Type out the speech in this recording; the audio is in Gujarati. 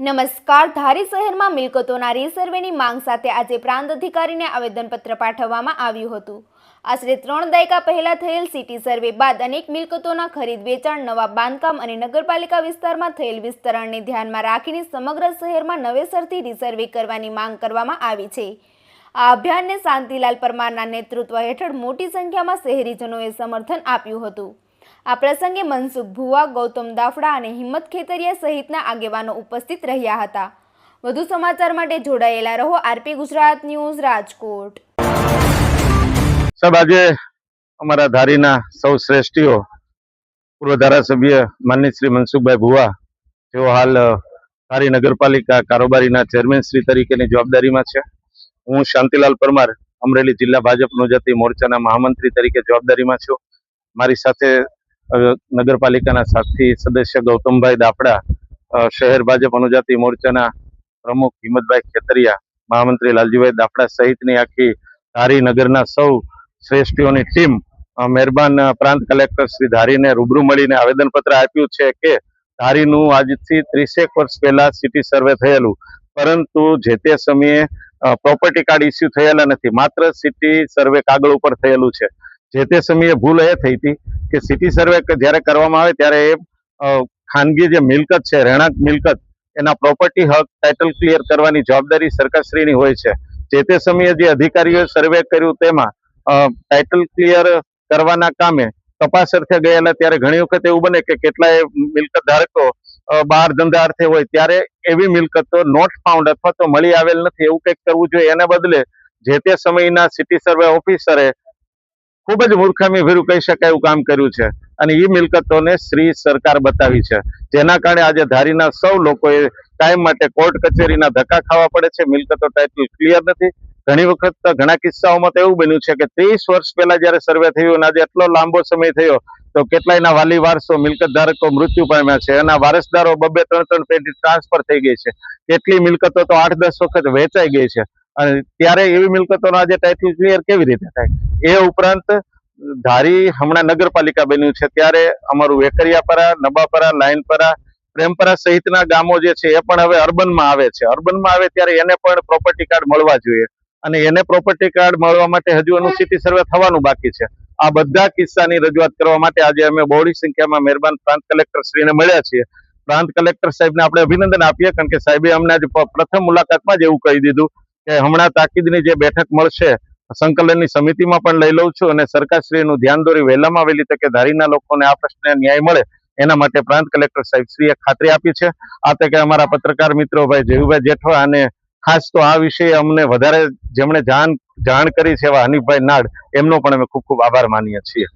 નમસ્કાર. ધારી શહેરમાં મિલકતોના રીસર્વેની માંગ સાથે આજે પ્રાંત અધિકારીને આવેદનપત્ર પાઠવવામાં આવ્યું હતું. આશરે 3 દાયકા પહેલા થયેલ સિટી સર્વે બાદ અનેક મિલકતોના ખરીદ વેચાણ, નવા બાંધકામ અને નગરપાલિકા વિસ્તારમાં થયેલ વિસ્તરણને ધ્યાનમાં રાખીને સમગ્ર શહેરમાં નવેસરથી રીસર્વે કરવાની માંગ કરવામાં આવી છે. આ અભિયાનને શાંતિલાલ પરમારના નેતૃત્વ હેઠળ મોટી સંખ્યામાં શહેરીજનોએ સમર્થન આપ્યું હતું. આ પ્રસંગે મનસુખ ભુવા, ગૌતમ દાફડા અને હિંમત ખેતરિયા સહિતના આગેવાનો ઉપસ્થિત રહ્યા હતા. વધુ સમાચાર માટે જોડાયેલા રહો આરપી ગુજરાત ન્યૂઝ, રાજકોટ. સાહેબ, આજે અમારા ધારીના સૌ શ્રેષ્ઠીઓ, પૂર્વ ધારાસભ્ય માનનીય શ્રી મનસુખભાઈ ભુવા, જેઓ હાલ ધારી નગરપાલિકા કારોબારીના ચેરમેન શ્રી તરીકેની જવાબદારીમાં છે. હું શાંતિલાલ પરમાર, અમરેલી જિલ્લા ભાજપ નવજાતિ મોરચાના મહામંત્રી તરીકે જવાબદારીમાં છું. મારી સાથે નગરપાલિકાના સાથી સદસ્ય ગૌતમભાઈ દાફડા, શહેર ભાજપ અનુજાતિ મોરચાના પ્રમુખ હિંમતભાઈ ખેતરિયા, મહામંત્રી લાલજીભાઈ દાફડા સહિતની આખી ધારી નગરના સૌ શ્રેષ્ઠીઓની ટીમ મહેરબાન પ્રાંત કલેક્ટર શ્રી ધારીને રૂબરૂ મળીને આવેદનપત્ર આપ્યું છે કે ધારીનું આજથી 30 વર્ષ પહેલા સિટી સર્વે થયેલું, પરંતુ જે તે સમયે પ્રોપર્ટી કાર્ડ ઇસ્યુ થયેલા નથી, માત્ર સિટી સર્વે કાગળ ઉપર થયેલું છે. જે તે સમયે ભૂલ એ થઈ હતી કે સિટી સર્વે જ્યારે કરવામાં આવે ત્યારે એ ખાનગી જે મિલકત છે, રહેણાંક મિલકત, એના પ્રોપર્ટી હક ટાઇટલ ક્લિયર કરવાની જવાબદારી સરકારશ્રીની હોય છે. જે તે સમયે જે અધિકારીઓએ સર્વે કર્યું તેમાં ટાઇટલ ક્લિયર કરવાના કામે તપાસ અર્થે ગયેલા ત્યારે ઘણી વખત એવું બને કે કેટલાય મિલકત ધારકો બહાર ધંધા અર્થે હોય ત્યારે એવી મિલકતો નોટ ફાઉન્ડ અથવા તો મળી આવેલ નથી. એવું કંઈક કરવું જોઈએ. એના બદલે જે તે સમયના સિટી સર્વે ઓફિસરે ખૂબ જ મૂર્ખામી ભર્યું કહી શકાય એવું કામ કર્યું છે અને એ મિલકતોને શ્રી સરકાર બતાવી છે, જેના કારણે આજે ધારીના સૌ લોકોએ કાયમ માટે કોર્ટ કચેરીના ધક્કા ખાવા પડે છે. મિલકતો ટાઇટલ ક્લિયર નથી. ઘણી વખત ઘણા કિસ્સાઓમાં તો એવું બન્યું છે કે 30 વર્ષ પહેલા જયારે સર્વે થયું અને આજે એટલો લાંબો સમય થયો તો કેટલાયના વાલી વારસો, મિલકત ધારકો મૃત્યુ પામ્યા છે. એના વારસદારો 2-3 પેઢી ટ્રાન્સફર થઈ ગઈ છે. કેટલી મિલકતો તો 8-10 વખત વેચાઈ ગઈ છે અને ત્યારે એવી મિલકતોનો આજે ટાઇટલ ક્લિયર કેવી રીતે થાય? એ ઉપરાંત ધારી હમણાં નગરપાલિકા બન્યું છે ત્યારે અમારું વેકરિયાપરા, નબાપરા, લાઈનપરા, પ્રેમપરા સહિતના ગામો જે છે એ પણ હવે અર્બનમાં આવે છે. અર્બનમાં આવે ત્યારે એને પણ પ્રોપર્ટી કાર્ડ મળવા જોઈએ અને એને પ્રોપર્ટી કાર્ડ મળવા માટે હજુ એનું સિટી સર્વે થવાનું બાકી છે. આ બધા કિસ્સાની રજૂઆત કરવા માટે આજે અમે બહોળી સંખ્યામાં મહેરબાન પ્રાંત કલેક્ટર શ્રીને મળ્યા છીએ. પ્રાંત કલેક્ટર સાહેબને આપણે અભિનંદન આપીએ, કારણ કે સાહેબે અમને આજે પ્રથમ મુલાકાતમાં જ એવું કહી દીધું કે હમણાં તાકીદની જે બેઠક મળશે સંકલનની સમિતિમાં પણ લઈ લઉં છું અને સરકારશ્રીનું ધ્યાન દોરી વહેલામાં વહેલી તકે ધારીના લોકોને આ પ્રશ્ને ન્યાય મળે એના માટે પ્રાંત કલેક્ટર સાહેબ શ્રીએ ખાતરી આપી છે. આ તકે અમારા પત્રકાર મિત્રો ભાઈ જયુભાઈ જેઠવા અને ખાસ તો આ વિષয়ে અમને વધારે જેમણે જાણ કરી છે એવા હનીફભાઈ નાડ, એમનો પણ અમે ખૂબ ખૂબ આભાર માનીએ છીએ.